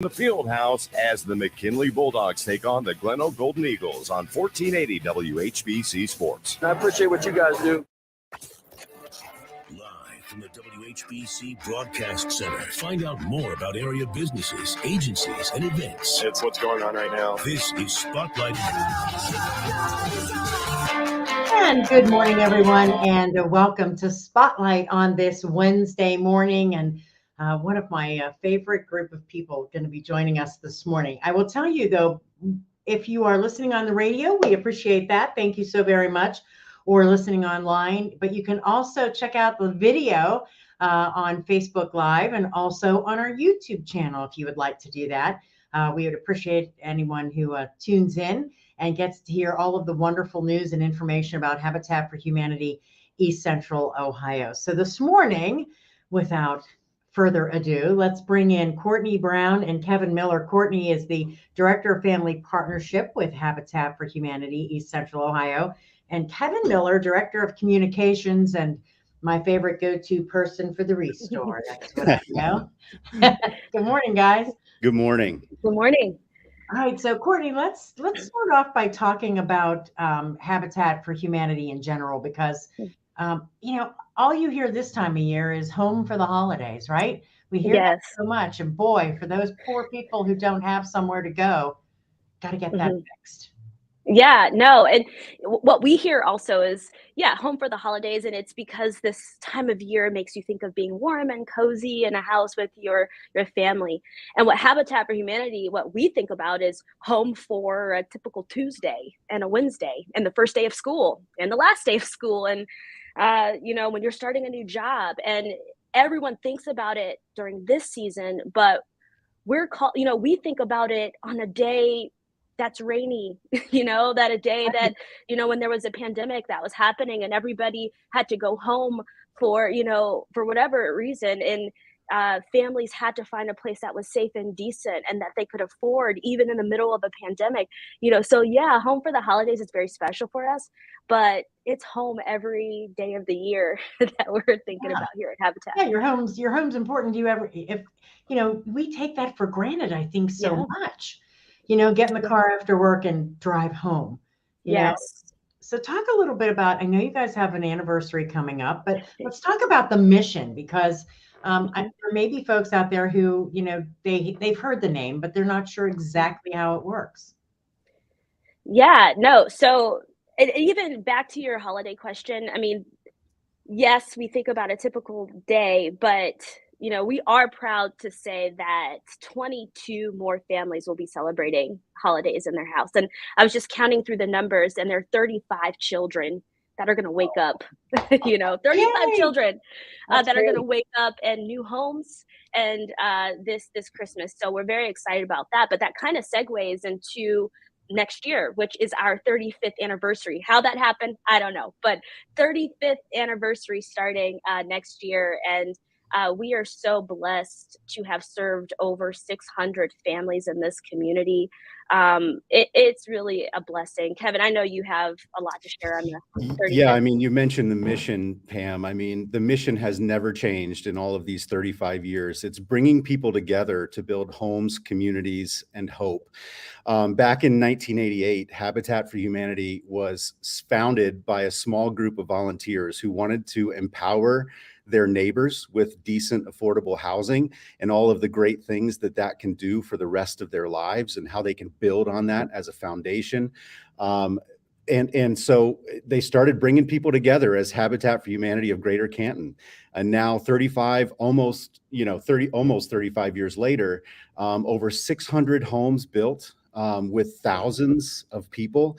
The field house as the McKinley Bulldogs take on the Gleno Golden Eagles on 1480 WHBC Sports. I appreciate what you guys do. Live from the WHBC Broadcast Center. Find out more about area businesses, agencies, and events. It's what's going on right now. This is Spotlight. And good morning, everyone, and welcome to Spotlight on this Wednesday morning. And one of my favorite group of people going to be joining us this morning. I will tell you, though, if you are listening on the radio, we appreciate that. Thank you so very much. Or listening online, but you can also check out the video on Facebook Live and also on our YouTube channel if you would like to do that. We would appreciate anyone who tunes in and gets to hear all of the wonderful news and information about Habitat for Humanity East Central Ohio. So this morning, without further ado, let's bring in Courtney Brown and Kevin Miller. Courtney is the Director of Family Partnership with Habitat for Humanity East Central Ohio. And Kevin Miller, Director of Communications, and my favorite go-to person for the Restore. That's what I know. Good morning, guys. Good morning. Good morning. All right, so Courtney, let's start off by talking about Habitat for Humanity in general, because all you hear this time of year is home for the holidays, right? We hear that so much, and boy, for those poor people who don't have somewhere to go, got to get that fixed. Yeah, no. And what we hear also is, home for the holidays. And it's because this time of year makes you think of being warm and cozy in a house with your family. And what Habitat for Humanity, what we think about is home for a typical Tuesday and a Wednesday and the first day of school and the last day of school. And, when you're starting a new job, and everyone thinks about it during this season, but we think about it on a day that's rainy, that a day that, when there was a pandemic that was happening and everybody had to go home for whatever reason. And families had to find a place that was safe and decent and that they could afford, even in the middle of a pandemic, So home for the holidays is very special for us, but it's home every day of the year that we're thinking about here at Habitat. Yeah, your home's important to you. We take that for granted, I think, so much. Get in the car after work and drive home. Yes. So talk a little bit about, I know you guys have an anniversary coming up, but let's talk about the mission, because there may be folks out there who, they've heard the name, but they're not sure exactly how it works. Yeah, no. So even back to your holiday question, yes, we think about a typical day, but we are proud to say that 22 more families will be celebrating holidays in their house. And I was just counting through the numbers, and there are 35 children that are going to wake up, 35 children that are going to wake up in new homes and this Christmas. So we're very excited about that. But that kind of segues into next year, which is our 35th anniversary. How that happened, I don't know. But 35th anniversary starting next year. And we are so blessed to have served over 600 families in this community. It's really a blessing. Kevin, I know you have a lot to share on the 35th. Yeah, you mentioned the mission, Pam. The mission has never changed in all of these 35 years. It's bringing people together to build homes, communities, and hope. Back in 1988, Habitat for Humanity was founded by a small group of volunteers who wanted to empower their neighbors with decent, affordable housing and all of the great things that can do for the rest of their lives and how they can build on that as a foundation. And so they started bringing people together as Habitat for Humanity of Greater Canton. And now almost 35 years later, over 600 homes built with thousands of people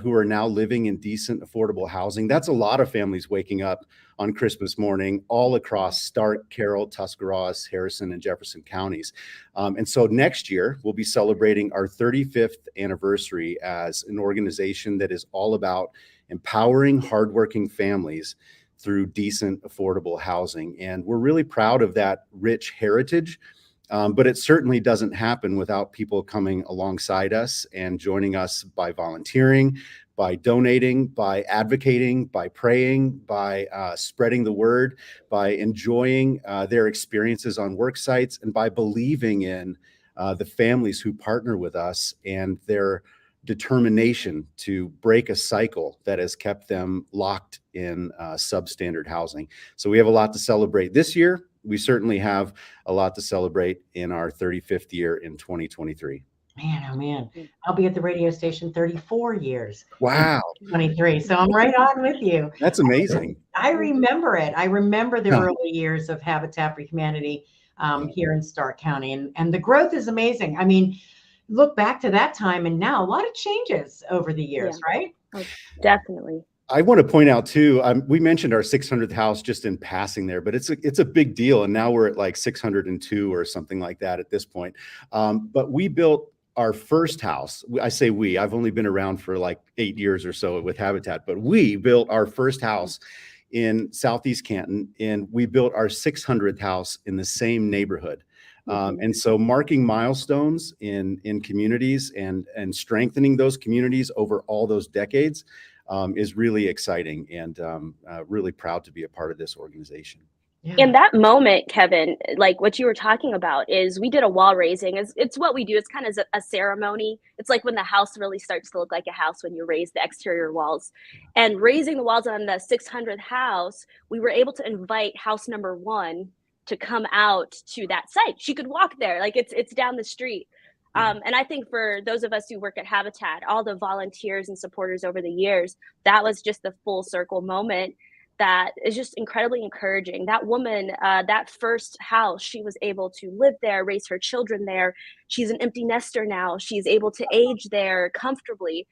who are now living in decent, affordable housing. That's a lot of families waking up on Christmas morning all across Stark, Carroll, Tuscarawas, Harrison, and Jefferson counties. And so next year, we'll be celebrating our 35th anniversary as an organization that is all about empowering hardworking families through decent, affordable housing. And we're really proud of that rich heritage. But it certainly doesn't happen without people coming alongside us and joining us by volunteering, by donating, by advocating, by praying, by spreading the word, by enjoying their experiences on work sites, and by believing in the families who partner with us and their determination to break a cycle that has kept them locked in substandard housing. So we have a lot to celebrate this year. We certainly have a lot to celebrate in our 35th year in 2023. Man, oh man, I'll be at the radio station 34 years. Wow. 23. So I'm right on with you. That's amazing. I remember it. I remember the early years of Habitat for Humanity here in Stark County. And the growth is amazing. I mean, look back to that time and now a lot of changes over the years, right? Oh, definitely. I want to point out too, we mentioned our 600th house just in passing there, but it's a big deal. And now we're at like 602 or something like that at this point. But we built our first house. I say we, I've only been around for like 8 years or so with Habitat, but we built our first house in Southeast Canton, and we built our 600th house in the same neighborhood. And so marking milestones in communities and strengthening those communities over all those decades is really exciting, and really proud to be a part of this organization. Yeah. In that moment, Kevin, like what you were talking about is we did a wall raising. It's what we do. It's kind of a ceremony. It's like when the house really starts to look like a house when you raise the exterior walls. And raising the walls on the 600th house, we were able to invite house number 1 to come out to that site. She could walk there, like it's down the street. And I think for those of us who work at Habitat, all the volunteers and supporters over the years, that was just the full circle moment that is just incredibly encouraging. That woman, that first house, she was able to live there, raise her children there. She's an empty nester now. She's able to age there comfortably,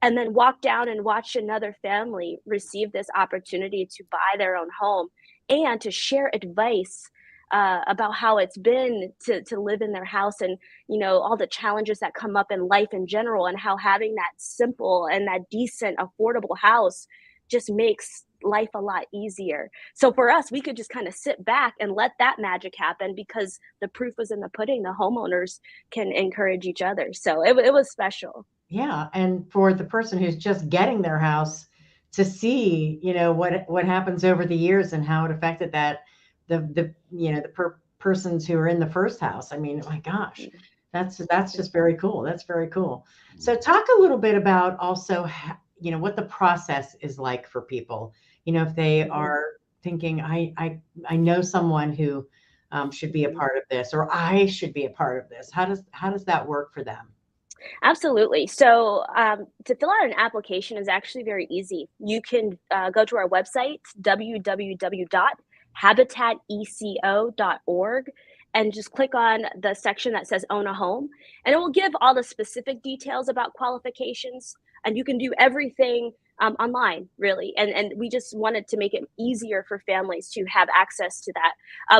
and then walk down and watch another family receive this opportunity to buy their own home and to share advice about how it's been to live in their house, and all the challenges that come up in life in general, and how having that simple and that decent, affordable house just makes life a lot easier. So for us, we could just kind of sit back and let that magic happen, because the proof was in the pudding. The homeowners can encourage each other. So it was special. Yeah. And for the person who's just getting their house to see, what happens over the years and how it affected the persons who are in the first house. I mean, my gosh, that's just very cool. That's very cool. So talk a little bit about also, what the process is like for people, if they are thinking, I know someone who should be a part of this, or I should be a part of this. How does that work for them? Absolutely. So to fill out an application is actually very easy. You can go to our website, www.habitateco.org, and just click on the section that says Own a Home. And it will give all the specific details about qualifications. And you can do everything online, really. And we just wanted to make it easier for families to have access to that.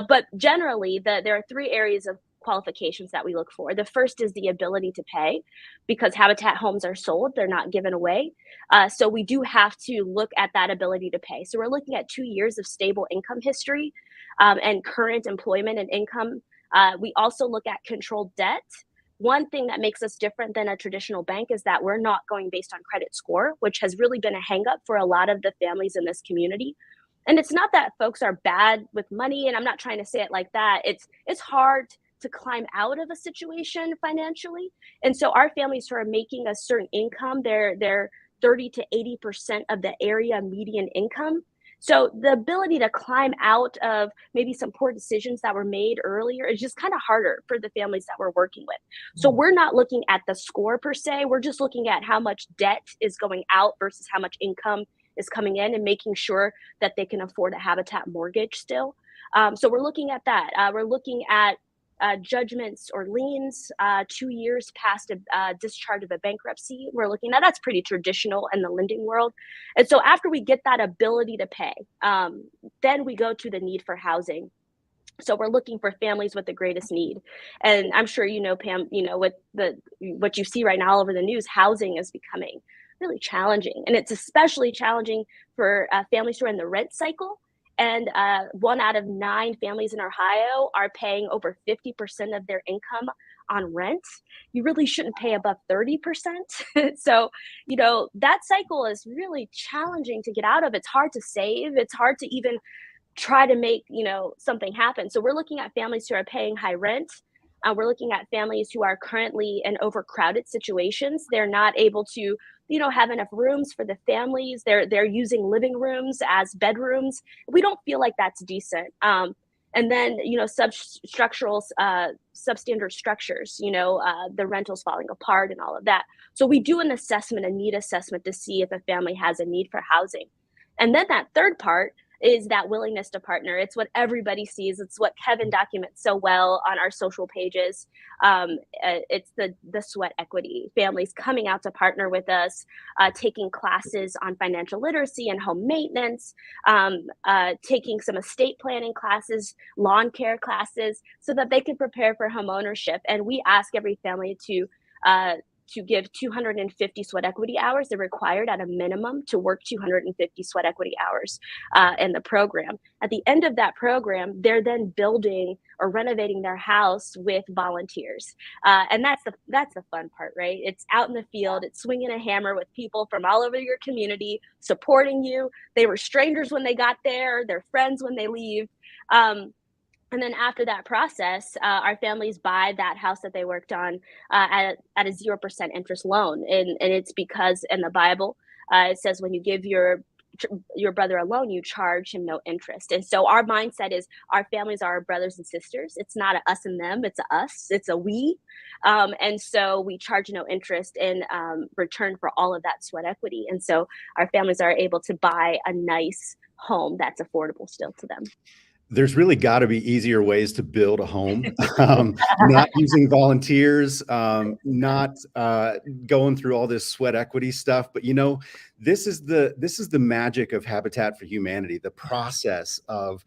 But generally, there are 3 areas of qualifications that we look for. The first is the ability to pay, because Habitat homes are sold, they're not given away. So we do have to look at that ability to pay. So we're looking at 2 years of stable income history and current employment and income. We also look at controlled debt. One thing that makes us different than a traditional bank is that we're not going based on credit score, which has really been a hang up for a lot of the families in this community. And it's not that folks are bad with money, and I'm not trying to say it like that. It's hard to climb out of a situation financially. And so our families who are making a certain income, they're 30 to 80% of the area median income. So the ability to climb out of maybe some poor decisions that were made earlier is just kind of harder for the families that we're working with. So we're not looking at the score per se. We're just looking at how much debt is going out versus how much income is coming in, and making sure that they can afford a Habitat mortgage still. So we're looking at that. We're looking at judgments or liens 2 years past a discharge of a bankruptcy. We're looking at that's pretty traditional in the lending world. And so after we get that ability to pay, then we go to the need for housing. So we're looking for families with the greatest need. And I'm sure Pam, with what you see right now all over the news, housing is becoming really challenging. And it's especially challenging for families who are in the rent cycle. And 1 out of 9 families in Ohio are paying over 50% of their income on rent. You really shouldn't pay above 30%. So, that cycle is really challenging to get out of. It's hard to save. It's hard to even try to make, something happen. So we're looking at families who are paying high rent. We're looking at families who are currently in overcrowded situations. They're not able to, have enough rooms for the families. They're using living rooms as bedrooms. We don't feel like that's decent. And then, substandard structures, the rentals falling apart and all of that. So we do an assessment, a need assessment, to see if a family has a need for housing. And then that third part is that willingness to partner. It's what everybody sees. It's what Kevin documents so well on our social pages. It's the sweat equity, families coming out to partner with us, taking classes on financial literacy and home maintenance, taking some estate planning classes, lawn care classes, so that they can prepare for home ownership. And we ask every family to give 250 sweat equity hours. They're required at a minimum to work 250 sweat equity hours in the program. At the end of that program, they're then building or renovating their house with volunteers. And that's the fun part, right? It's out in the field, it's swinging a hammer with people from all over your community supporting you. They were strangers when they got there, they're friends when they leave. And then after that process, our families buy that house that they worked on at a 0% interest loan. And it's because in the Bible, it says when you give your brother a loan, you charge him no interest. And so our mindset is our families are our brothers and sisters. It's not a us and them, it's a us, it's a we. And so we charge no interest in return for all of that sweat equity. And so our families are able to buy a nice home that's affordable still to them. There's really got to be easier ways to build a home, not using volunteers, not going through all this sweat equity stuff. But, this is the magic of Habitat for Humanity, the process of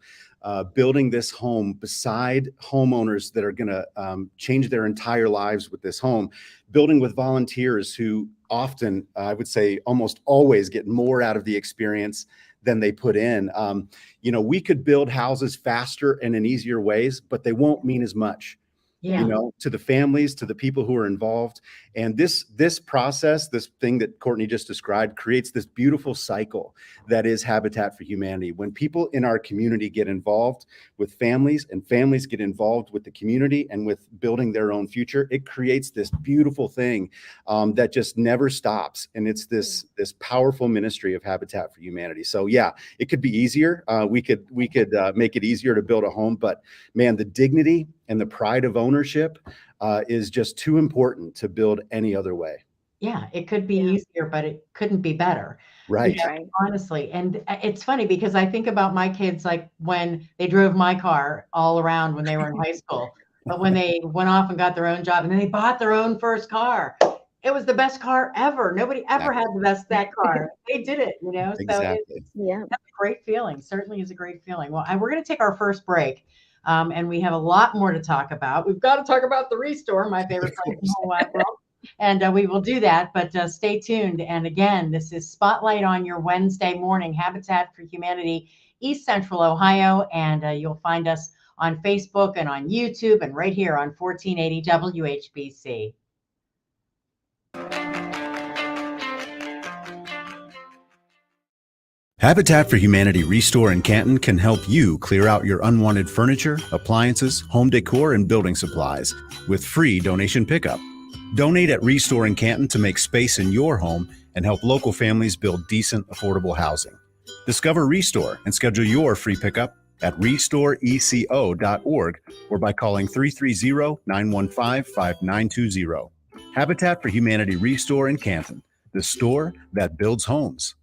building this home beside homeowners that are going to change their entire lives with this home, building with volunteers who often, I would say almost always, get more out of the experience than they put in. We could build houses faster and in easier ways, but they won't mean as much, to the families, to the people who are involved. And this process, this thing that Courtney just described, creates this beautiful cycle that is Habitat for Humanity. When people in our community get involved with families, and families get involved with the community and with building their own future, it creates this beautiful thing that just never stops. And it's this powerful ministry of Habitat for Humanity. So yeah, it could be easier. We could make it easier to build a home, but man, the dignity and the pride of ownership is just too important to build any other way. Yeah, it could be easier, but it couldn't be better. Right. Honestly. And it's funny because I think about my kids, like when they drove my car all around when they were in high school, but when they went off and got their own job and then they bought their own first car, it was the best car ever. Nobody ever had that car. They did it, Exactly. So that's a great feeling. Certainly is a great feeling. Well, we're going to take our first break. And we have a lot more to talk about. We've got to talk about the Restore, my favorite place in the whole wide world. And we will do that, but stay tuned. And again, this is Spotlight on your Wednesday morning, Habitat for Humanity, East Central Ohio. And you'll find us on Facebook and on YouTube and right here on 1480 WHBC. Habitat for Humanity Restore in Canton can help you clear out your unwanted furniture, appliances, home decor, and building supplies with free donation pickup. Donate at Restore in Canton to make space in your home and help local families build decent, affordable housing. Discover Restore and schedule your free pickup at restoreeco.org or by calling 330-915-5920. Habitat for Humanity Restore in Canton, the store that builds homes.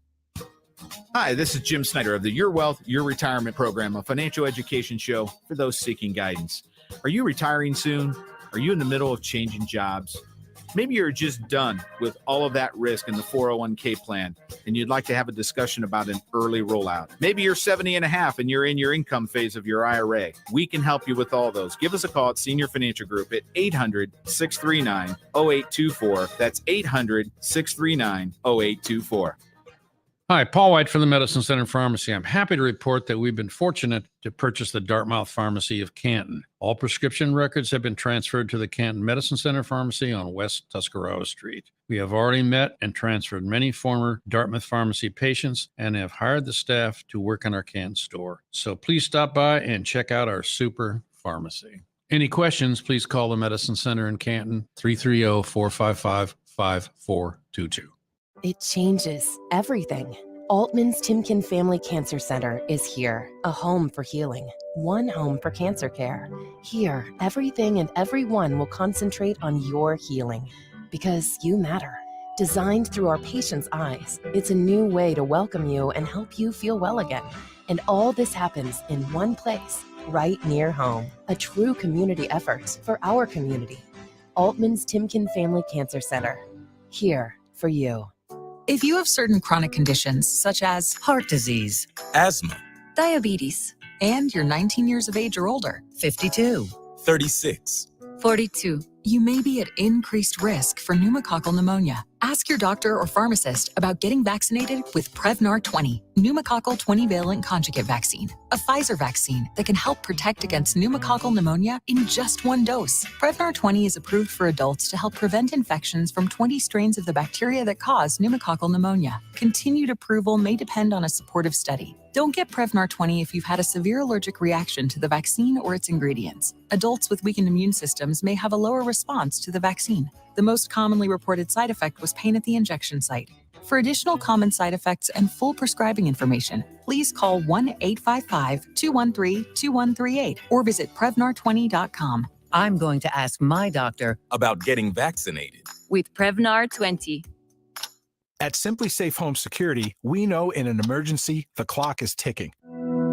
Hi, this is Jim Snyder of the Your Wealth, Your Retirement program, a financial education show for those seeking guidance. Are you retiring soon? Are you in the middle of changing jobs? Maybe you're just done with all of that risk in the 401k plan and you'd like to have a discussion about an early rollout. Maybe you're 70 and a half and you're in your income phase of your IRA. We can help you with all those. Give us a call at Senior Financial Group at 800-639-0824. That's 800-639-0824. Hi, Paul White from the Medicine Center Pharmacy. I'm happy to report that we've been fortunate to purchase the Dartmouth Pharmacy of Canton. All prescription records have been transferred to the Canton Medicine Center Pharmacy on West Tuscarawas Street. We have already met and transferred many former Dartmouth Pharmacy patients and have hired the staff to work in our Canton store. So please stop by and check out our super pharmacy. Any questions, please call the Medicine Center in Canton, 330-455-5422. It changes everything. Altman's Timken Family Cancer Center is here, a home for healing, one home for cancer care. Here, everything and everyone will concentrate on your healing because you matter. Designed through our patients' eyes, it's a new way to welcome you and help you feel well again. And all this happens in one place, right near home. A true community effort for our community. Altman's Timken Family Cancer Center, here for you. If you have certain chronic conditions such as heart disease, asthma, diabetes, and you're 19 years of age or older, 52, 36, 42, you may be at increased risk for pneumococcal pneumonia. Ask your doctor or pharmacist about getting vaccinated with Prevnar 20, pneumococcal 20-valent conjugate vaccine, a Pfizer vaccine that can help protect against pneumococcal pneumonia in just one dose. Prevnar 20 is approved for adults to help prevent infections from 20 strains of the bacteria that cause pneumococcal pneumonia. Continued approval may depend on a supportive study. Don't get Prevnar 20 if you've had a severe allergic reaction to the vaccine or its ingredients. Adults with weakened immune systems may have a lower response to the vaccine. The most commonly reported side effect was pain at the injection site. For additional common side effects and full prescribing information, please call 1-855-213-2138 or visit Prevnar20.com. I'm going to ask my doctor about getting vaccinated with Prevnar 20. At Simply Safe Home Security, we know in an emergency, the clock is ticking.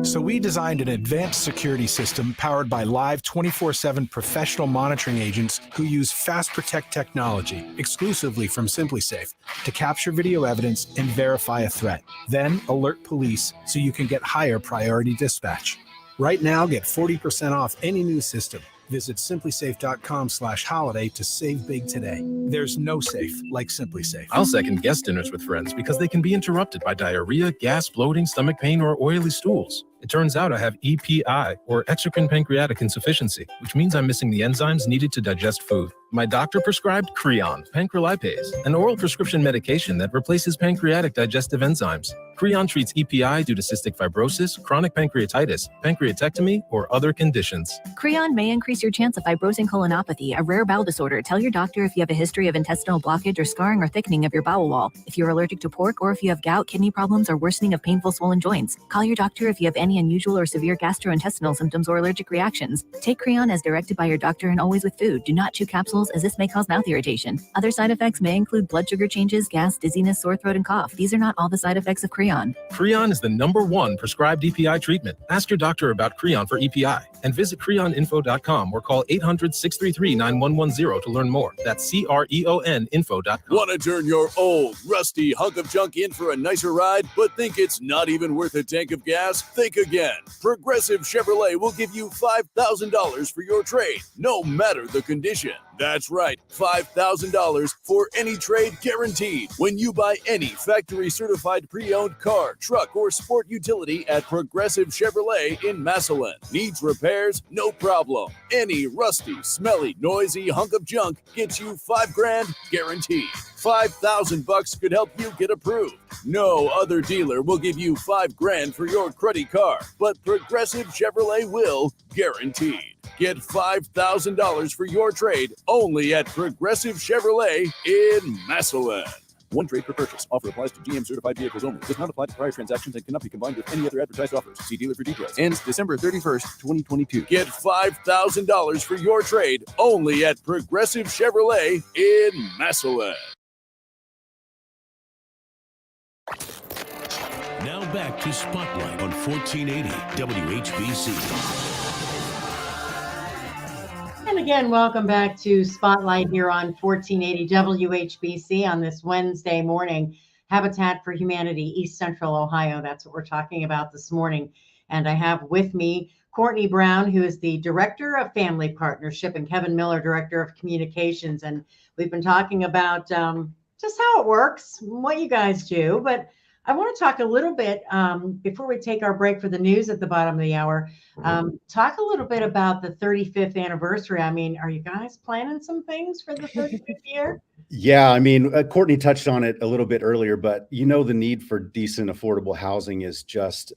So we designed an advanced security system powered by live 24/7 professional monitoring agents who use Fast Protect technology exclusively from Simply Safe to capture video evidence and verify a threat. Then alert police so you can get higher priority dispatch. Right now, get 40% off any new system. Visit simplysafe.com/holiday to save big today. There's no safe like Simply Safe. I'll second guest dinners with friends because they can be interrupted by diarrhea, gas, bloating, stomach pain, or oily stools. It turns out I have EPI, or exocrine pancreatic insufficiency, which means I'm missing the enzymes needed to digest food. My doctor prescribed Creon, pancrelipase, an oral prescription medication that replaces pancreatic digestive enzymes. Creon treats EPI due to cystic fibrosis, chronic pancreatitis, pancreatectomy, or other conditions. Creon may increase your chance of fibrosing colonopathy, a rare bowel disorder. Tell your doctor if you have a history of intestinal blockage or scarring or thickening of your bowel wall, if you're allergic to pork, or if you have gout, kidney problems, or worsening of painful swollen joints. Call your doctor if you have any unusual or severe gastrointestinal symptoms or allergic reactions. Take Creon as directed by your doctor and always with food. Do not chew capsules as this may cause mouth irritation. Other side effects may include blood sugar changes, gas, dizziness, sore throat, and cough. These are not all the side effects of Creon. Creon is the #1 prescribed EPI treatment. Ask your doctor about Creon for EPI and visit creoninfo.com or call 800-633-9110 to learn more. That's CREON-info.com. Want to turn your old, rusty hunk of junk in for a nicer ride, but think it's not even worth a tank of gas? Think again. Progressive Chevrolet will give you $5,000 for your trade, no matter the condition. That's right, $5,000 for any trade guaranteed when you buy any factory-certified pre-owned car, truck, or sport utility at Progressive Chevrolet in Massillon. Needs repairs? No problem. Any rusty, smelly, noisy hunk of junk gets you $5,000 guaranteed. $5,000 could help you get approved. No other dealer will give you $5,000 for your cruddy car, but Progressive Chevrolet will, guaranteed. Get $5,000 for your trade only at Progressive Chevrolet in Massillon. One trade per purchase. Offer applies to GM certified vehicles only. Does not apply to prior transactions and cannot be combined with any other advertised offers. See dealer for details. Ends December 31st, 2022. Get $5,000 for your trade only at Progressive Chevrolet in Massillon. Now back to Spotlight on 1480 WHBC. And again, welcome back to Spotlight here on 1480 WHBC on this Wednesday morning. Habitat for Humanity, East Central Ohio. That's what we're talking about this morning. And I have with me Courtney Brown, who is the Director of Family Partnership, and Kevin Miller, Director of Communications. And we've been talking about just how it works, what you guys do. But I want to talk a little bit before we take our break for the news at the bottom of the hour. Talk a little bit about the 35th anniversary. I mean, are you guys planning some things for the 35th year? Yeah, I mean, Courtney touched on it a little bit earlier, but the need for decent, affordable housing is just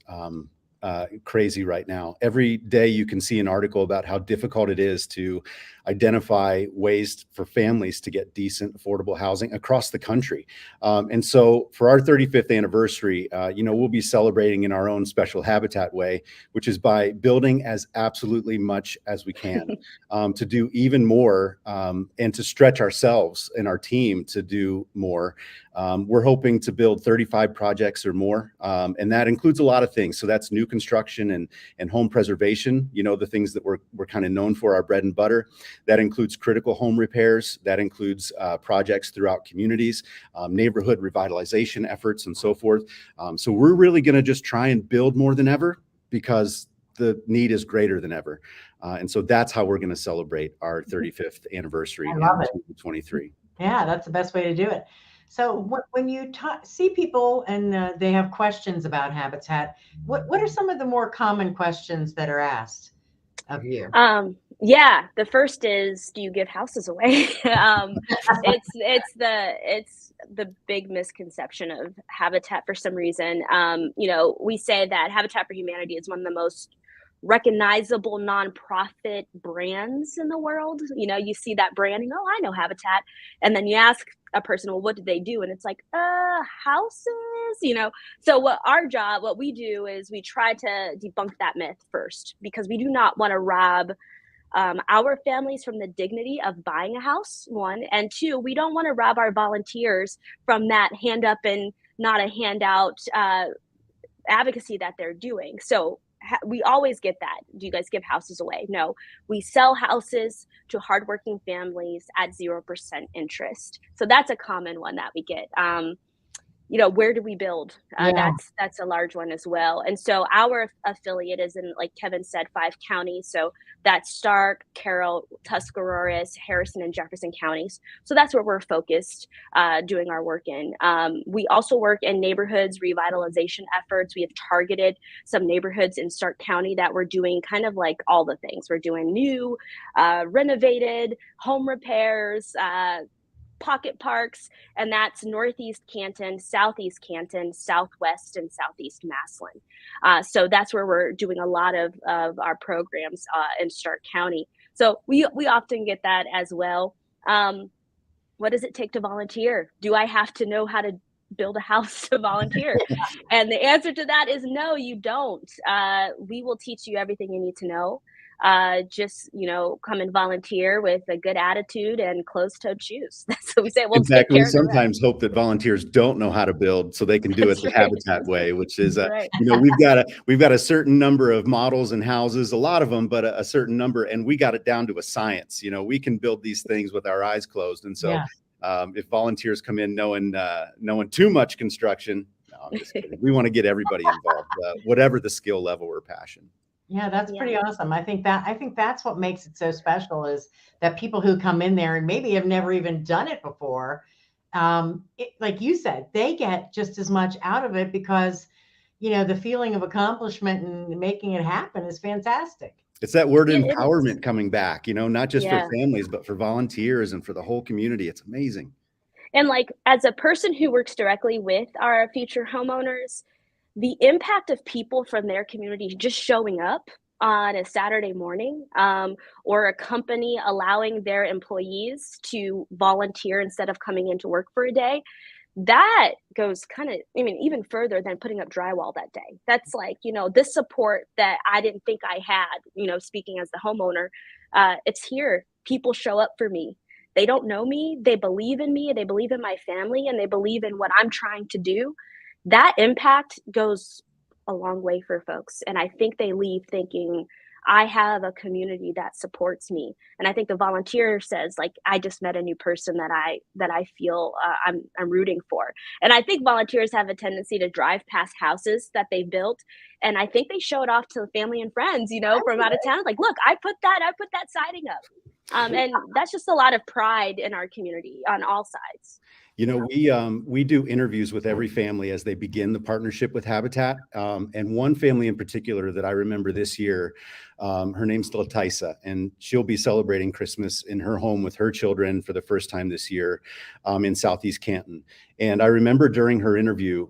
crazy right now. Every day you can see an article about how difficult it is to identify ways for families to get decent, affordable housing across the country. And so for our 35th anniversary, we'll be celebrating in our own special Habitat way, which is by building as absolutely much as we can to do even more and to stretch ourselves and our team to do more. We're hoping to build 35 projects or more, and that includes a lot of things. So that's new construction and home preservation, the things that we're kind of known for, our bread and butter. That includes critical home repairs. That includes projects throughout communities, neighborhood revitalization efforts, and so forth. So we're really going to just try and build more than ever because the need is greater than ever. And so that's how we're going to celebrate our 35th anniversary in 2023. Yeah, that's the best way to do it. So when you see people and they have questions about Habitat, what are some of the more common questions that are asked of you? Yeah, the first is, do you give houses away? It's the big misconception of Habitat for some reason. We say that Habitat for Humanity is one of the most recognizable nonprofit brands in the world. You see that branding, oh, I know Habitat. And then you ask a person, well, what do they do? And it's like, houses, So what we do is we try to debunk that myth first, because we do not want to rob our families from the dignity of buying a house, one, and two, we don't want to rob our volunteers from that hand up and not a handout advocacy that they're doing. So we always get that. Do you guys give houses away? No, we sell houses to hardworking families at 0% interest. So that's a common one that we get. Where do we build? That's a large one as well. And so our affiliate is in, like Kevin said, 5 counties. So that's Stark, Carroll, Tuscarawas, Harrison, and Jefferson counties. So that's where we're focused doing our work in. We also work in neighborhoods revitalization efforts. We have targeted some neighborhoods in Stark County that we're doing kind of like all the things. We're doing new, renovated, home repairs, pocket parks, and that's Northeast Canton, Southeast Canton, Southwest, and Southeast Massillon. So that's where we're doing a lot of our programs in Stark County. So we often get that as well. What does it take to volunteer? Do I have to know how to build a house to volunteer? And the answer to that is no, you don't. We will teach you everything you need to know. Just come and volunteer with a good attitude and closed-toed shoes. That's what we say. We'll exactly. We sometimes hope that volunteers don't know how to build so they can do it the Habitat way, which is we've got a certain number of models and houses, a lot of them, but a certain number, and we got it down to a science. We can build these things with our eyes closed, and so if volunteers come in knowing too much construction, no, I'm just kidding. We want to get everybody involved, whatever the skill level or passion. Yeah, that's pretty awesome. I think that's what makes it so special, is that people who come in there and maybe have never even done it before, like you said, they get just as much out of it because, the feeling of accomplishment and making it happen is fantastic. It's that word empowerment coming back, not just for families, but for volunteers and for the whole community. It's amazing. And like, as a person who works directly with our future homeowners, the impact of people from their community just showing up on a Saturday morning, or a company allowing their employees to volunteer instead of coming into work for a day, that goes even further than putting up drywall that day. That's like, this support that I didn't think I had, speaking as the homeowner, it's here. People show up for me. They don't know me. They believe in me. They believe in my family, and they believe in what I'm trying to do. That impact goes a long way for folks. And I think they leave thinking, I have a community that supports me. And I think the volunteer says, like, I just met a new person that I feel I'm rooting for. And I think volunteers have a tendency to drive past houses that they built. And I think they show it off to family and friends, from out of town. Like, look, I put that siding up. And that's just a lot of pride in our community on all sides. You know, we do interviews with every family as they begin the partnership with Habitat. And one family in particular that I remember this year, her name's Lataisa, and she'll be celebrating Christmas in her home with her children for the first time this year in Southeast Canton. And I remember during her interview,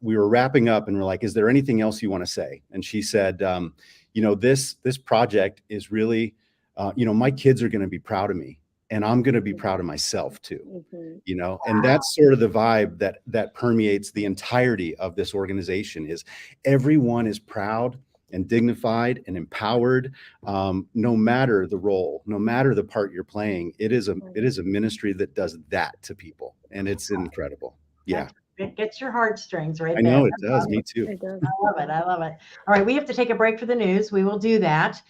we were wrapping up and we're like, is there anything else you want to say? And she said, you know, this project is really, you know, my kids are going to be proud of me. And I'm going to be proud of myself too, you know, and that's sort of the vibe that permeates the entirety of this organization. Is everyone is proud and dignified and empowered, no matter the role, no matter the part you're playing. It is a ministry that does that to people, and it's incredible. Yeah. It gets your heartstrings right I there. know it does. Me too. I love it. I love it. All right. We have to take a break for the news. We will do that.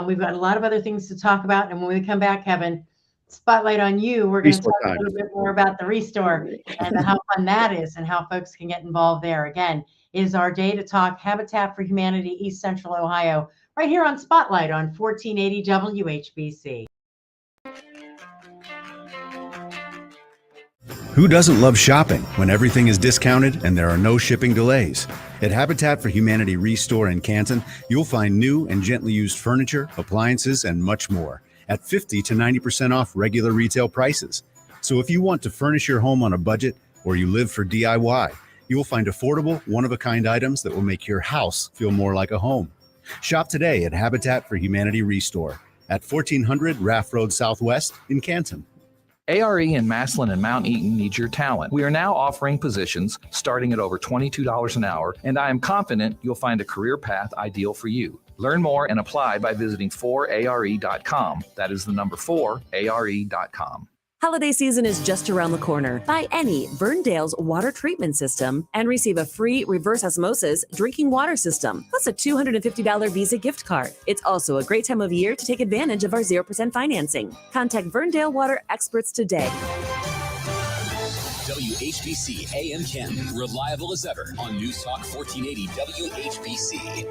We've got a lot of other things to talk about. And when we come back, Kevin, spotlight on you. We're going to talk a little bit more about the Restore and how fun that is and how folks can get involved there. Again, it is our day to talk Habitat for Humanity, East Central Ohio, right here on Spotlight on 1480 WHBC. Who doesn't love shopping when everything is discounted and there are no shipping delays? At Habitat for Humanity Restore in Canton, you'll find new and gently used furniture, appliances, and much more at 50 to 90% off regular retail prices. So if you want to furnish your home on a budget or you live for DIY, you will find affordable, one-of-a-kind items that will make your house feel more like a home. Shop today at Habitat for Humanity Restore at 1400 Raft Road Southwest in Canton. ARE in Maslin and Mount Eaton needs your talent. We are now offering positions starting at over $22 an hour, and I am confident you'll find a career path ideal for you. Learn more and apply by visiting 4are.com. That is the number 4are.com. Holiday season is just around the corner. Buy any Verndale's water treatment system and receive a free reverse osmosis drinking water system, plus a $250 Visa gift card. It's also a great time of year to take advantage of our 0% financing. Contact Verndale Water experts today. WHBC AM Canton, reliable as ever on News Talk 1480 WHBC.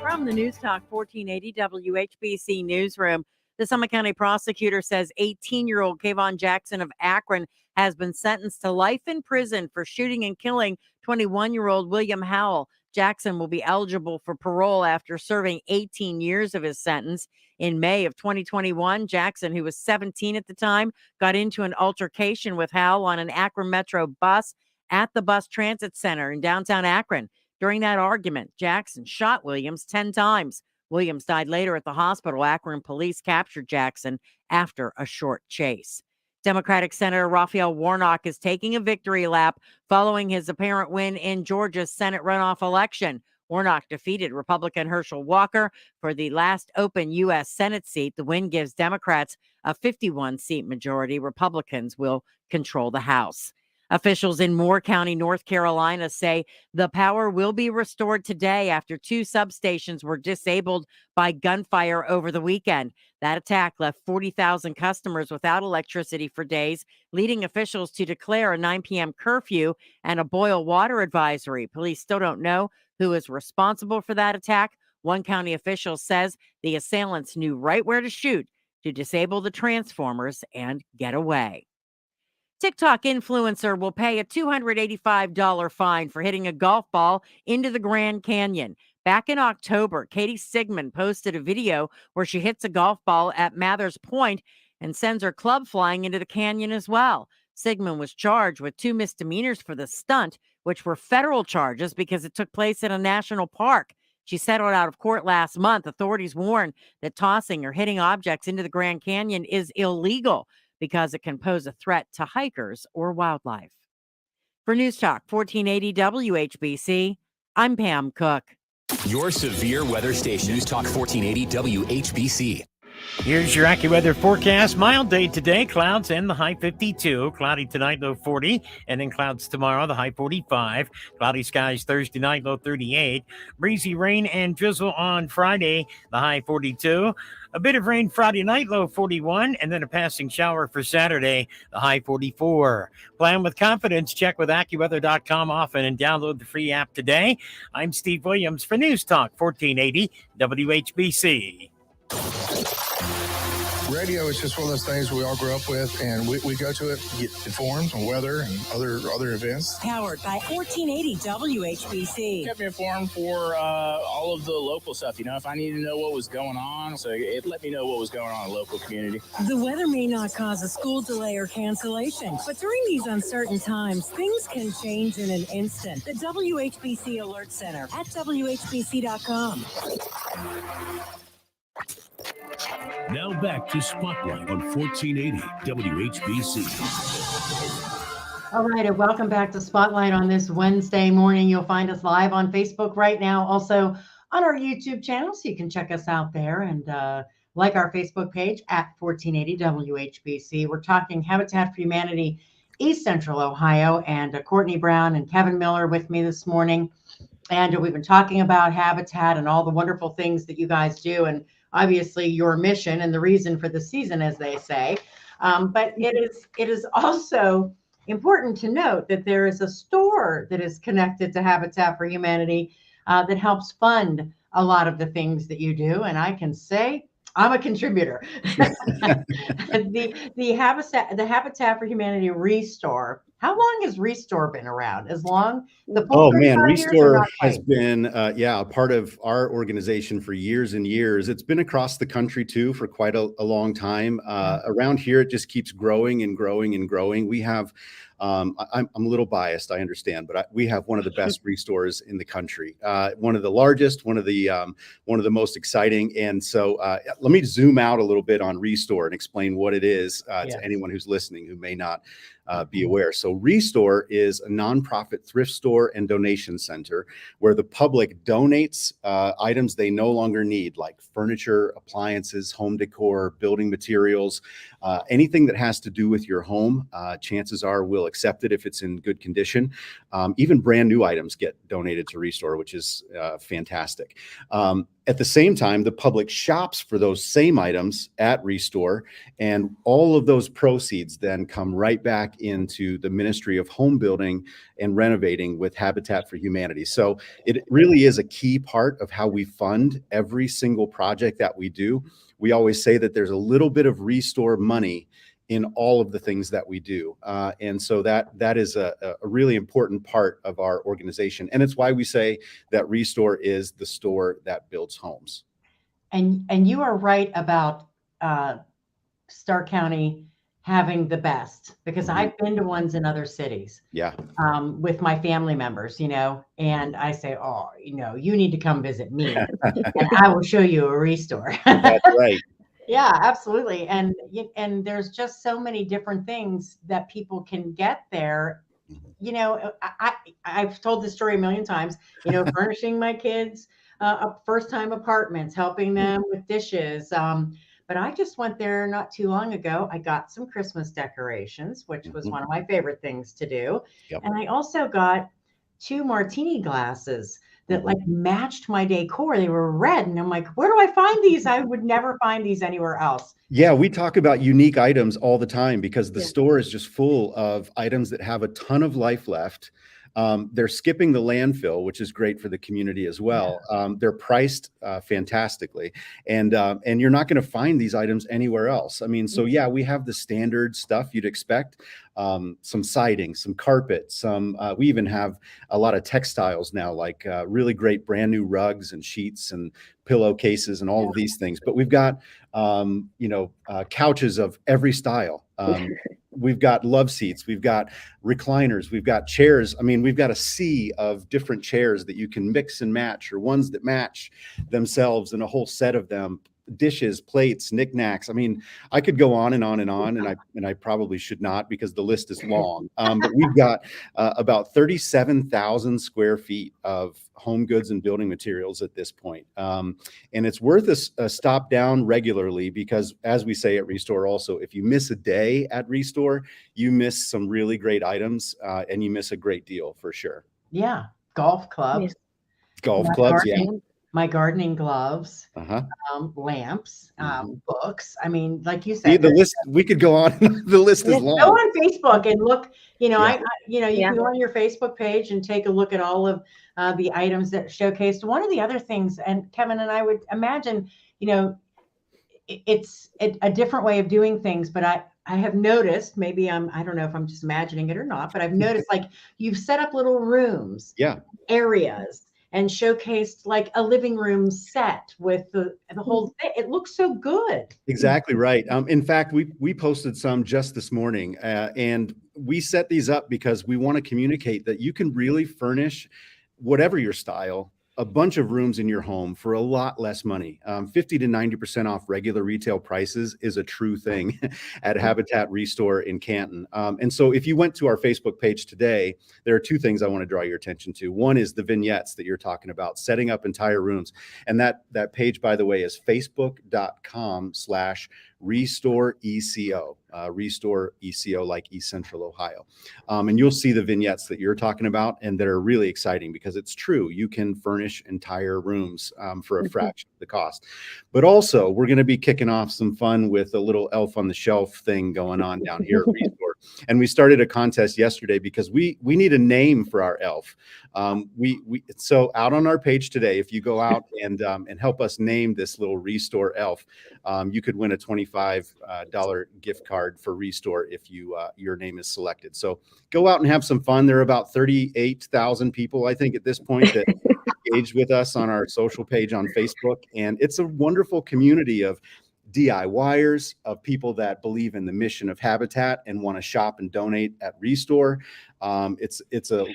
From the News Talk 1480 WHBC newsroom, the Summit County prosecutor says 18-year-old Kayvon Jackson of Akron has been sentenced to life in prison for shooting and killing 21-year-old William Howell. Jackson will be eligible for parole after serving 18 years of his sentence. In May of 2021, Jackson, who was 17 at the time, got into an altercation with Howell on an Akron Metro bus at the Bus Transit Center in downtown Akron. During that argument, Jackson shot Williams 10 times. Williams died later at the hospital. Akron police captured Jackson after a short chase. Democratic Senator Raphael Warnock is taking a victory lap following his apparent win in Georgia's Senate runoff election. Warnock defeated Republican Herschel Walker for the last open U.S. Senate seat. The win gives Democrats a 51-seat majority. Republicans will control the House. Officials in Moore County, North Carolina say the power will be restored today after 2 substations were disabled by gunfire over the weekend. That attack left 40,000 customers without electricity for days, leading officials to declare a 9 p.m. curfew and a boil water advisory. Police still don't know who is responsible for that attack. One county official says the assailants knew right where to shoot to disable the transformers and get away. TikTok influencer will pay a $285 fine for hitting a golf ball into the Grand Canyon. Back in October, Katie Sigmund posted a video where she hits a golf ball at Mathers Point and sends her club flying into the canyon as well. Sigmund was charged with 2 misdemeanors for the stunt, which were federal charges because it took place in a national park. She settled out of court last month. Authorities warn that tossing or hitting objects into the Grand Canyon is illegal because it can pose a threat to hikers or wildlife. For News Talk 1480 WHBC, I'm Pam Cook. Your severe weather station, News Talk 1480 WHBC. Here's your AccuWeather forecast. Mild day today, clouds and the high 52. Cloudy tonight, low 40. And then clouds tomorrow, the high 45. Cloudy skies Thursday night, low 38. Breezy rain and drizzle on Friday, the high 42. A bit of rain Friday night, low 41. And then a passing shower for Saturday, the high 44. Plan with confidence. Check with AccuWeather.com often and download the free app today. I'm Steve Williams for News Talk 1480 WHBC. radio is just one of those things we all grew up with, and we go to it, get informed on weather and other events. Powered by 1480 WHBC. Kept me informed for all of the local stuff. If I needed to know what was going on, so it let me know what was going on in the local community. The weather may not cause a school delay or cancellation, but during these uncertain times, things can change in an instant. The WHBC Alert Center at WHBC.com. Now back to Spotlight on 1480 WHBC. All right, and welcome back to Spotlight on this Wednesday morning. You'll find us live on Facebook right now, also on our YouTube channel, so you can check us out there and like our Facebook page at 1480 WHBC. We're talking Habitat for Humanity, East Central Ohio, and Courtney Brown and Kevin Miller with me this morning. And we've been talking about Habitat and all the wonderful things that you guys do, and obviously your mission and the reason for the season, as they say. But it is also important to note that there is a store that is connected to Habitat for Humanity that helps fund a lot of the things that you do. And I can say I'm a contributor. the Habitat for Humanity Restore. How long has Restore been around? As long? Oh man, Restore has been a part of our organization for years and years. It's been across the country too for quite a long time. Around here, it just keeps growing and growing and growing. We have I'm a little biased, I understand, but we have one of the best restores in the country, one of the largest, one of the most exciting. And so let me zoom out a little bit on Restore and explain what it is to anyone who's listening who may not be aware. So Restore is a nonprofit thrift store and donation center where the public donates items they no longer need, like furniture, appliances, home decor, building materials, anything that has to do with your home. Chances are we'll accept it if it's in good condition. Even brand new items get donated to Restore, which is fantastic. At the same time, the public shops for those same items at Restore, and all of those proceeds then come right back into the Ministry of Home Building and Renovating with Habitat for Humanity. So it really is a key part of how we fund every single project that we do. We always say that there's a little bit of Restore money in all of the things that we do. And so that is a really important part of our organization. And it's why we say that Restore is the store that builds homes. And you are right about Stark County having the best, because I've been to ones in other cities. Yeah. With my family members, and I say, oh, you need to come visit me and I will show you a Restore. That's right. Yeah, absolutely. And there's just so many different things that people can get there. I've told this story a million times, furnishing my kids first-time apartments, helping them with dishes. But I just went there not too long ago. I got some Christmas decorations, which was one of my favorite things to do. Yep. And I also got 2 martini glasses that matched my decor. They were red. And I'm like, where do I find these? I would never find these anywhere else. Yeah, we talk about unique items all the time because the store is just full of items that have a ton of life left. They're skipping the landfill, which is great for the community as well. They're priced fantastically, and you're not going to find these items anywhere else. I mean, so yeah, we have the standard stuff you'd expect. Some siding, some carpet, we even have a lot of textiles now, like really great brand new rugs and sheets and pillowcases and all of these things. But we've got, couches of every style. We've got love seats, we've got recliners, we've got chairs. I mean, we've got a sea of different chairs that you can mix and match, or ones that match themselves and a whole set of them. Dishes, plates, knickknacks. I mean, I could go on and on and on, and I probably should not because the list is long. But we've got about 37,000 square feet of home goods and building materials at this point. And it's worth a stop down regularly because, as we say at Restore also, if you miss a day at Restore, you miss some really great items and you miss a great deal for sure. Yeah. Golf clubs. Golf clubs, yeah. My gardening gloves, lamps, books. I mean, like you See, said, the list, we could go on. The list is long. Go on Facebook and look, you can go on your Facebook page and take a look at all of the items that showcased. One of the other things, and Kevin and I would imagine, it's a different way of doing things, but I have noticed, maybe I don't know if I'm just imagining it or not, but I've noticed like you've set up little rooms, Yeah. areas, and showcased like a living room set with the whole thing. It looks so good. Exactly right. In fact, we posted some just this morning, and we set these up because we want to communicate that you can really furnish whatever your style, a bunch of rooms in your home for a lot less money. 50 to 90% off regular retail prices is a true thing at Habitat Restore in Canton. And so if you went to our Facebook page today, there are two things I want to draw your attention to. One is the vignettes that you're talking about, setting up entire rooms. And that page, by the way, is facebook.com/Restore ECO, Restore ECO, like East Central Ohio. And you'll see the vignettes that you're talking about, and that are really exciting because it's true. You can furnish entire rooms for a fraction of the cost. But also, we're going to be kicking off some fun with a little elf on the shelf thing going on down here at Restore. And we started a contest yesterday because we need a name for our elf. So out on our page today, if you go out and help us name this little Restore elf, you could win a $25 gift card for Restore if your name is selected. So go out and have some fun. There are about 38,000 people, I think, at this point that engaged with us on our social page on Facebook, and it's a wonderful community of DIYers, of people that believe in the mission of Habitat and want to shop and donate at Restore. It's a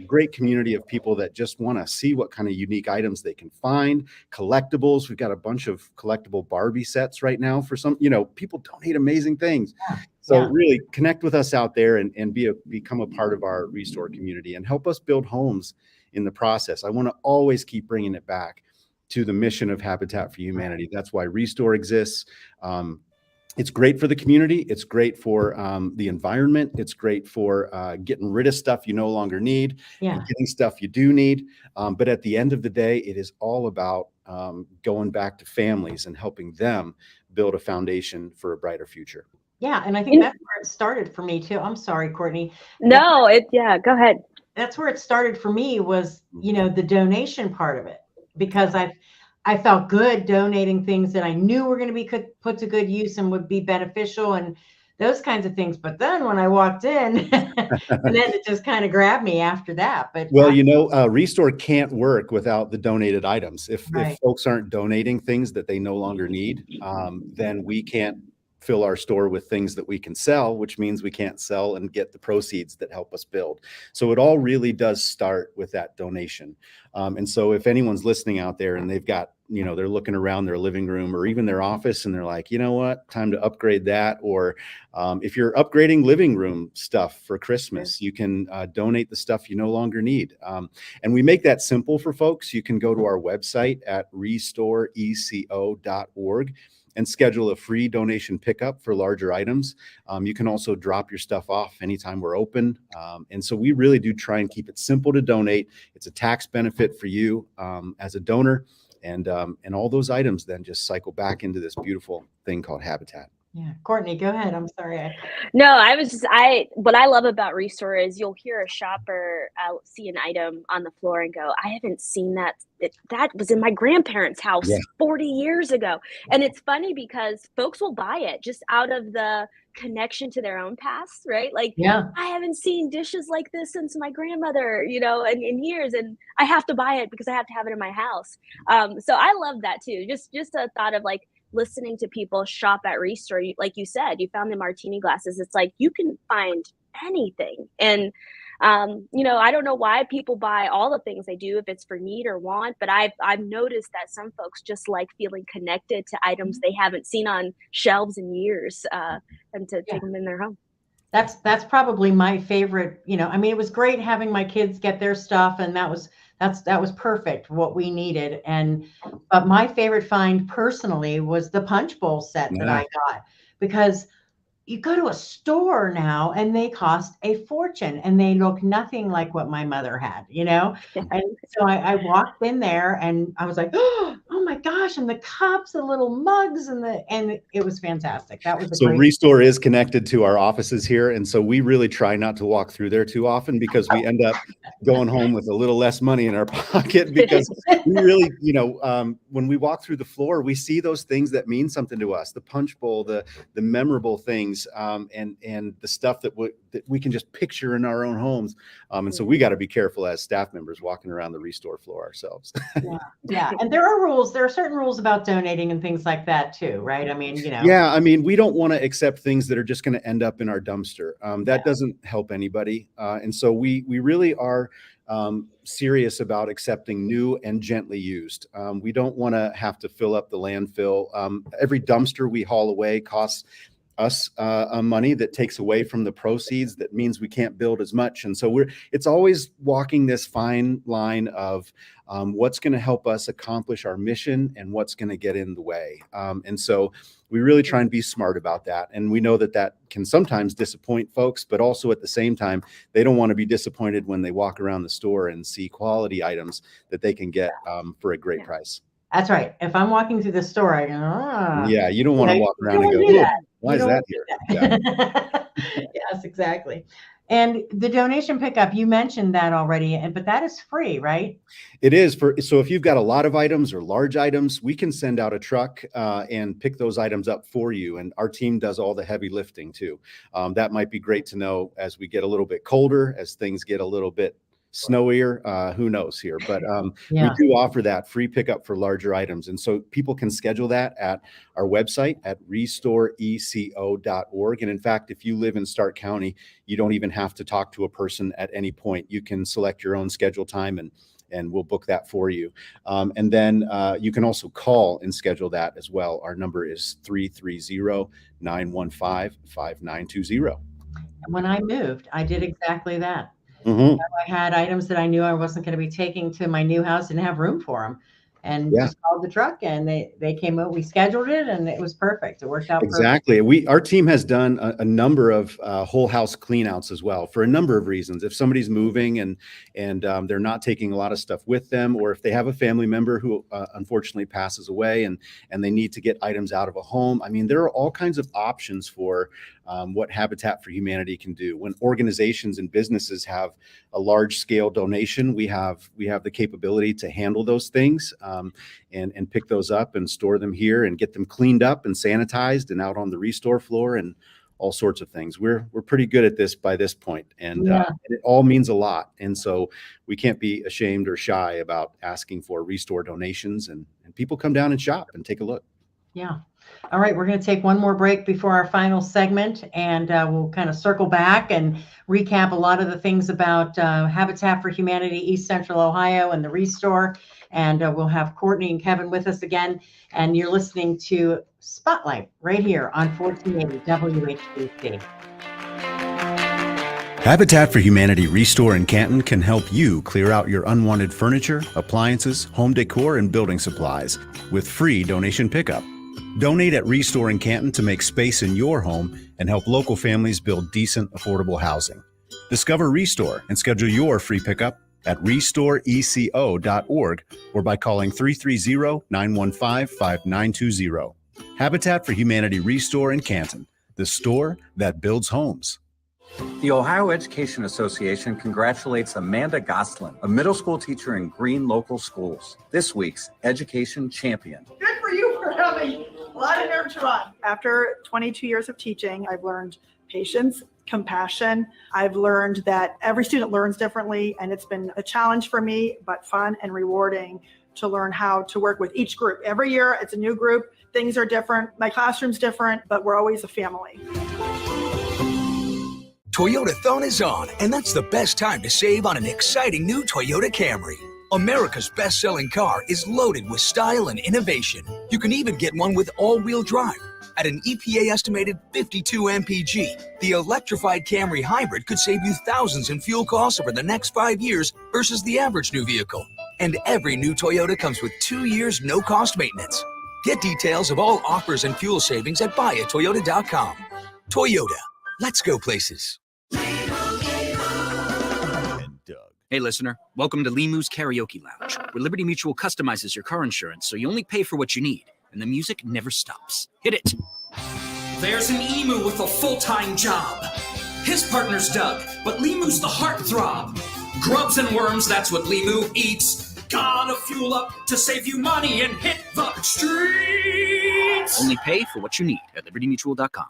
great community of people that just want to see what kind of unique items they can find. Collectibles. We've got a bunch of collectible Barbie sets right now for some, people donate amazing things. So really connect with us out there and become a part of our Restore community and help us build homes in the process. I want to always keep bringing it back to the mission of Habitat for Humanity. That's why Restore exists. It's great for the community. It's great for the environment. It's great for getting rid of stuff you no longer need, and getting stuff you do need. But at the end of the day, it is all about going back to families and helping them build a foundation for a brighter future. Yeah, and I think that's where it started for me too. I'm sorry, Courtney. No, go ahead. That's where it started for me was, the donation part of it, because I felt good donating things that I knew were going to be put to good use and would be beneficial and those kinds of things. But then when I walked in, and then it just kind of grabbed me after that. But Restore can't work without the donated items. If folks aren't donating things that they no longer need, then we can't fill our store with things that we can sell, which means we can't sell and get the proceeds that help us build. So it all really does start with that donation. And so if anyone's listening out there and they've got, they're looking around their living room or even their office and they're like, you know what, time to upgrade that. Or if you're upgrading living room stuff for Christmas, you can donate the stuff you no longer need. And we make that simple for folks. You can go to our website at restoreeco.org and schedule a free donation pickup for larger items. You can also drop your stuff off anytime we're open. And so we really do try and keep it simple to donate. It's a tax benefit for you as a donor. And all those items then just cycle back into this beautiful thing called Habitat. Yeah, Courtney, go ahead. I'm sorry. What I love about Restore is you'll hear a shopper see an item on the floor and go, I haven't seen that. That was in my grandparents' house 40 years ago. And it's funny because folks will buy it just out of the connection to their own past, right? Like, I haven't seen dishes like this since my grandmother, and in years, and I have to buy it because I have to have it in my house. So I love that too. Just a thought of like, listening to people shop at Restore, like you said, you found the martini glasses. It's like you can find anything. And, I don't know why people buy all the things they do, if it's for need or want, but I've noticed that some folks just like feeling connected to items they haven't seen on shelves in years and to take them in their home. That's probably my favorite, it was great having my kids get their stuff, and that was perfect, what we needed. But my favorite find personally was the punch bowl set that I got, because you go to a store now and they cost a fortune and they look nothing like what my mother had, you know? And so I walked in there and I was like, oh my gosh, and the cups, the little mugs, and it was fantastic. That was so Restore is connected to our offices here. And so we really try not to walk through there too often because we end up going home with a little less money in our pocket because we really, when we walk through the floor, we see those things that mean something to us, the punch bowl, the memorable things, and the stuff that we can just picture in our own homes. And so we got to be careful as staff members walking around the Restore floor ourselves. Yeah. And there are certain rules about donating and things like that too, right? I mean, Yeah, I mean, we don't want to accept things that are just going to end up in our dumpster. That doesn't help anybody. And so we really are serious about accepting new and gently used. We don't want to have to fill up the landfill. Every dumpster we haul away costs us money that takes away from the proceeds. That means we can't build as much. And so it's always walking this fine line of what's going to help us accomplish our mission and what's going to get in the way. And so we really try and be smart about that. And we know that can sometimes disappoint folks, but also at the same time, they don't want to be disappointed when they walk around the store and see quality items that they can get for a great price. That's right. If I'm walking through the store, I go, yeah, you don't want to walk around and go, why is that here? Yeah. Yes, exactly. And the donation pickup, you mentioned that already, but that is free, right? It is. So if you've got a lot of items or large items, we can send out a truck and pick those items up for you. And our team does all the heavy lifting too. That might be great to know as we get a little bit colder, as things get a little bit snowier, who knows here, but we do offer that free pickup for larger items. And so people can schedule that at our website at restoreeco.org. And in fact, if you live in Stark County, you don't even have to talk to a person at any point. You can select your own schedule time and we'll book that for you. And then you can also call and schedule that as well. Our number is 330-915-5920. And when I moved, I did exactly that. Mm-hmm. I had items that I knew I wasn't going to be taking to my new house, didn't have room for them, and just called the truck and they came out. We scheduled it and it was perfect. It worked out exactly. Our team has done a number of whole house cleanouts as well for a number of reasons. If somebody's moving and they're not taking a lot of stuff with them, or if they have a family member who unfortunately passes away and they need to get items out of a home. I mean, there are all kinds of options for what Habitat for Humanity can do. When organizations and businesses have a large scale donation, we have the capability to handle those things and pick those up and store them here and get them cleaned up and sanitized and out on the Restore floor and all sorts of things. We're pretty good at this by this point, and it all means a lot. And so we can't be ashamed or shy about asking for Restore donations, and people come down and shop and take a look. Yeah. All right, we're going to take one more break before our final segment, and we'll kind of circle back and recap a lot of the things about Habitat for Humanity East Central Ohio and the Restore. And we'll have Courtney and Kevin with us again. And you're listening to Spotlight right here on 1480 WHBC. Habitat for Humanity Restore in Canton can help you clear out your unwanted furniture, appliances, home decor, and building supplies with free donation pickup. Donate at Restore in Canton to make space in your home and help local families build decent, affordable housing. Discover Restore and schedule your free pickup at restoreeco.org or by calling 330-915-5920. Habitat for Humanity Restore in Canton, the store that builds homes. The Ohio Education Association congratulates Amanda Goslin, a middle school teacher in Green Local Schools, this week's Education Champion. Good for you for having a lot of nerve to run. After 22 years of teaching, I've learned patience, compassion. I've learned that every student learns differently, and it's been a challenge for me, but fun and rewarding to learn how to work with each group. Every year, it's a new group. Things are different. My classroom's different, but we're always a family. Toyotathon is on, and that's the best time to save on an exciting new Toyota Camry. America's best-selling car is loaded with style and innovation. You can even get one with all-wheel drive. At an EPA-estimated 52 mpg, the electrified Camry Hybrid could save you thousands in fuel costs over the next 5 years versus the average new vehicle. And every new Toyota comes with 2 years no-cost maintenance. Get details of all offers and fuel savings at buyatoyota.com. Toyota, let's go places. Hey, listener. Welcome to Limu's Karaoke Lounge, where Liberty Mutual customizes your car insurance so you only pay for what you need, and the music never stops. Hit it. There's an emu with a full-time job. His partner's Doug, but Limu's the heartthrob. Grubs and worms, that's what Limu eats. Gotta fuel up to save you money and hit the streets. Only pay for what you need at libertymutual.com.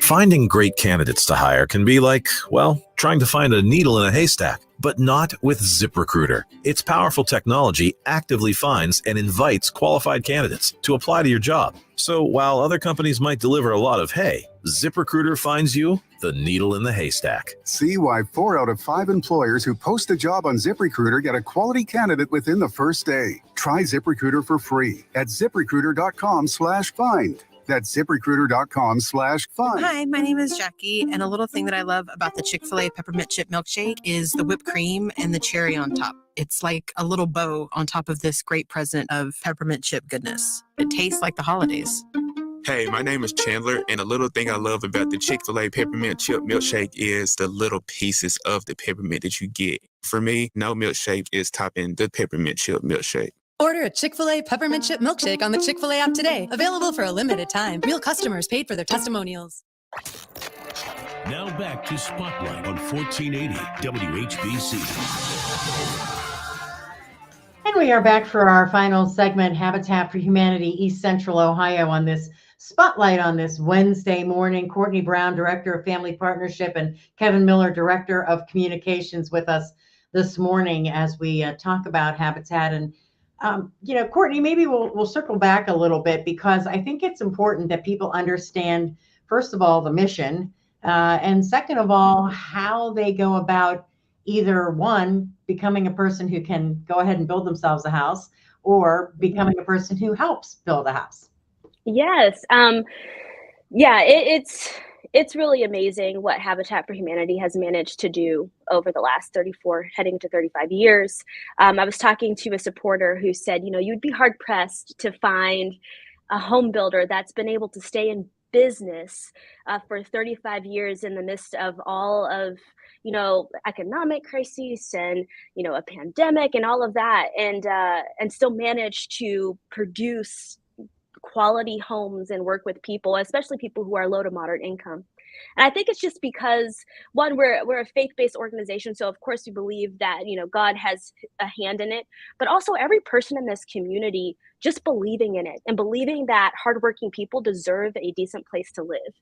Finding great candidates to hire can be like, well, trying to find a needle in a haystack, but not with ZipRecruiter. Its powerful technology actively finds and invites qualified candidates to apply to your job. So while other companies might deliver a lot of hay, ZipRecruiter finds you the needle in the haystack. See why 4 out of 5 employers who post a job on ZipRecruiter get a quality candidate within the first day. Try ZipRecruiter for free at ZipRecruiter.com/find. That's ZipRecruiter.com/find. Hi, my name is Jackie, and a little thing that I love about the Chick-fil-A peppermint chip milkshake is the whipped cream and the cherry on top. It's like a little bow on top of this great present of peppermint chip goodness. It tastes like the holidays. Hey, my name is Chandler, and a little thing I love about the Chick-fil-A peppermint chip milkshake is the little pieces of the peppermint that you get. For me, no milkshake is topping the peppermint chip milkshake. Order a Chick-fil-A peppermint chip milkshake on the Chick-fil-A app today. Available for a limited time. Real customers paid for their testimonials. Now back to Spotlight on 1480 WHBC. And we are back for our final segment, Habitat for Humanity, East Central Ohio, on this Spotlight on this Wednesday morning. Courtney Brown, Director of Family Partnership, and Kevin Miller, Director of Communications, with us this morning as we talk about Habitat. And Courtney, maybe we'll circle back a little bit, because I think it's important that people understand, first of all, the mission, and second of all, how they go about either, one, becoming a person who can go ahead and build themselves a house, or becoming a person who helps build a house. Yes. It's really amazing what Habitat for Humanity has managed to do over the last 34, heading to 35 years. I was talking to a supporter who said, you'd be hard pressed to find a home builder that's been able to stay in business for 35 years in the midst of all of, economic crises and, a pandemic and all of that, and still manage to produce quality homes and work with people, especially people who are low to moderate income. And I think it's just because, one, we're a faith-based organization, so of course we believe that God has a hand in it, but also every person in this community just believing in it and believing that hardworking people deserve a decent place to live,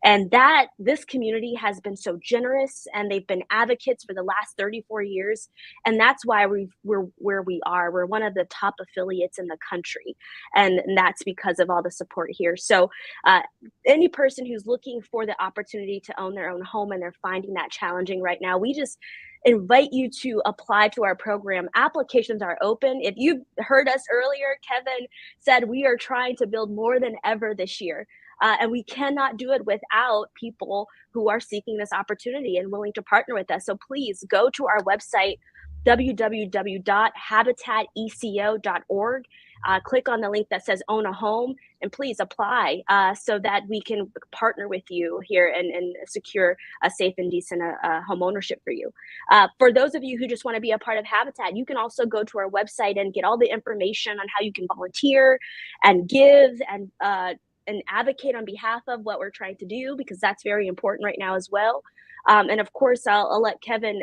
and that this community has been so generous, and they've been advocates for the last 34 years, and that's why we're where we are. We're one of the top affiliates in the country, and that's because of all the support here. So any person who's looking for the opportunity to own their own home and they're finding that challenging right now, we just invite you to apply to our program. Applications are open. If you heard us earlier, Kevin said we are trying to build more than ever this year. And we cannot do it without people who are seeking this opportunity and willing to partner with us. So please go to our website, www.habitateco.org. Click on the link that says Own a Home, and please apply so that we can partner with you here and secure a safe and decent home ownership for you. For those of you who just want to be a part of Habitat, you can also go to our website and get all the information on how you can volunteer and give and advocate on behalf of what we're trying to do, because that's very important right now as well. And of course, I'll let Kevin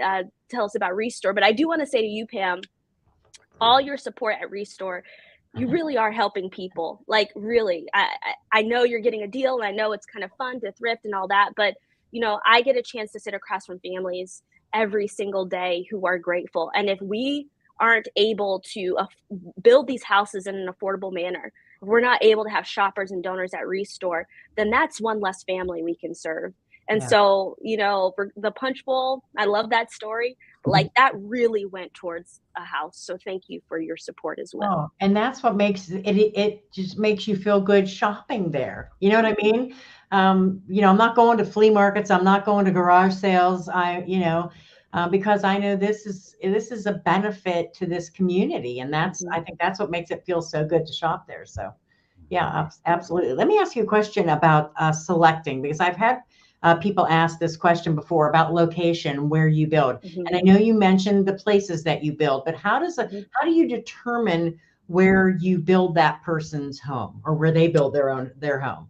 tell us about Restore, but I do want to say to you, Pam, all your support at Restore, you really are helping people. Like, really, I know you're getting a deal, and I know it's kind of fun to thrift and all that, but I get a chance to sit across from families every single day who are grateful. And if we aren't able to build these houses in an affordable manner, if we're not able to have shoppers and donors at Restore, then that's one less family we can serve. And so, for the Punch Bowl, I love that story. Like, that really went towards a house. So thank you for your support as well. Oh, and that's what makes it just makes you feel good shopping there. You know what I mean? I'm not going to flea markets. I'm not going to garage sales. Because I know this is a benefit to this community. And I think that's what makes it feel so good to shop there. So Yeah, absolutely. Let me ask you a question about selecting, because I've had people ask this question before about location, where you build. And I know you mentioned the places that you build, but how do you determine where you build that person's home or where they build their home?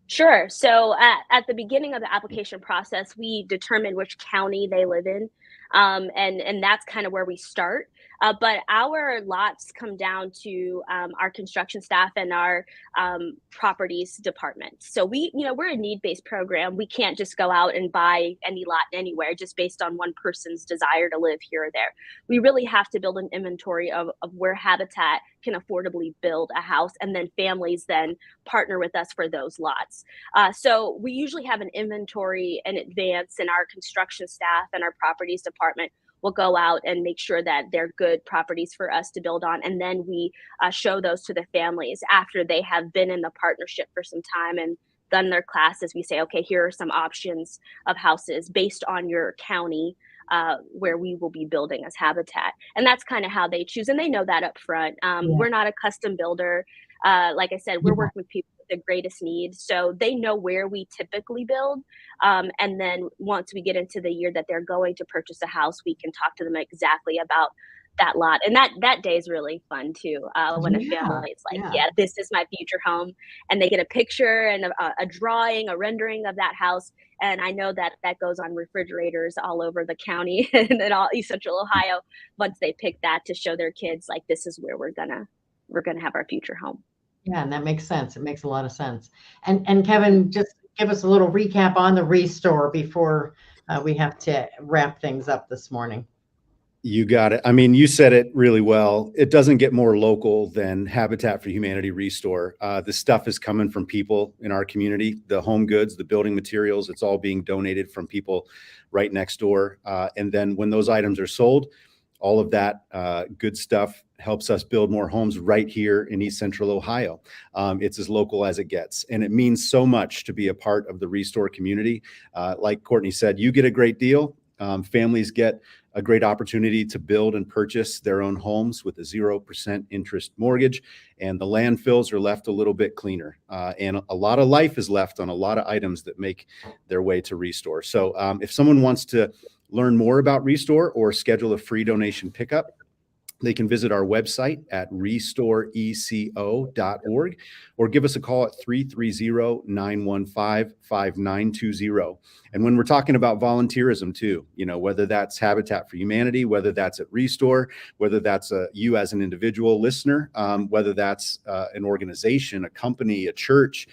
Sure. So at the beginning of the application process, we determine which county they live in. And that's kind of where we start. But our lots come down to our construction staff and our properties department. So we're a need-based program. We can't just go out and buy any lot anywhere just based on one person's desire to live here or there. We really have to build an inventory of where Habitat can affordably build a house, and then families then partner with us for those lots. So we usually have an inventory in advance, and our construction staff and our properties department will go out and make sure that they're good properties for us to build on. And then we show those to the families after they have been in the partnership for some time and done their classes. We say, okay, here are some options of houses based on your county where we will be building as Habitat. And that's kind of how they choose. And they know that up front. We're not a custom builder. Like I said, we're working with people with the greatest needs. So they know where we typically build. And then once we get into the year that they're going to purchase a house, we can talk to them exactly about that lot. And that day is really fun too. When a family is like, yeah, this is my future home. And they get a picture and a drawing, a rendering of that house. And I know that goes on refrigerators all over the county and then all East Central Ohio once they pick that to show their kids, like, this is where we're gonna have our future home. Yeah, and that makes sense. It makes a lot of sense. And Kevin, just give us a little recap on the Restore before we have to wrap things up this morning. You got it. I mean, you said it really well. It doesn't get more local than Habitat for Humanity Restore. The stuff is coming from people in our community, the home goods, the building materials, it's all being donated from people right next door. And then when those items are sold, all of that good stuff helps us build more homes right here in East Central Ohio. It's as local as it gets. And it means so much to be a part of the Restore community. Like Courtney said, you get a great deal. Families get a great opportunity to build and purchase their own homes with a 0% interest mortgage, and the landfills are left a little bit cleaner. And a lot of life is left on a lot of items that make their way to Restore. So if someone wants to learn more about Restore or schedule a free donation pickup, they can visit our website at restoreeco.org or give us a call at 330-915-5920. And when we're talking about volunteerism too, whether that's Habitat for Humanity, whether that's at Restore, whether that's you as an individual listener, whether that's an organization, a company, a church,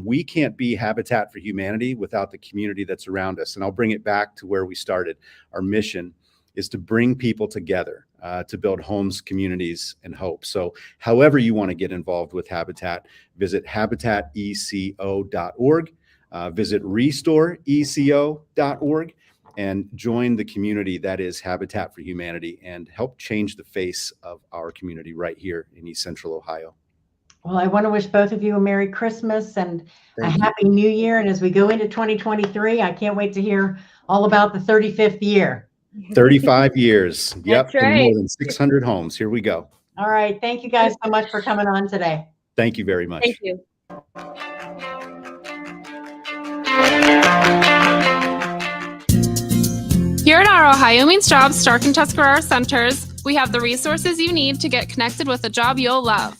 we can't be Habitat for Humanity without the community that's around us. And I'll bring it back to where we started. Our mission is to bring people together to build homes, communities, and hope. So however you want to get involved with Habitat, visit habitateco.org, visit restoreeco.org, and join the community that is Habitat for Humanity and help change the face of our community right here in East Central Ohio. Well, I want to wish both of you a Merry Christmas and a Happy New Year. And as we go into 2023, I can't wait to hear all about the 35th year. 35 years. Yep. That's right. And more than 600 homes. Here we go. All right. Thank you guys so much for coming on today. Thank you very much. Thank you. Here at our Ohio Means Jobs Stark and Tuscarora centers, we have the resources you need to get connected with a job you'll love.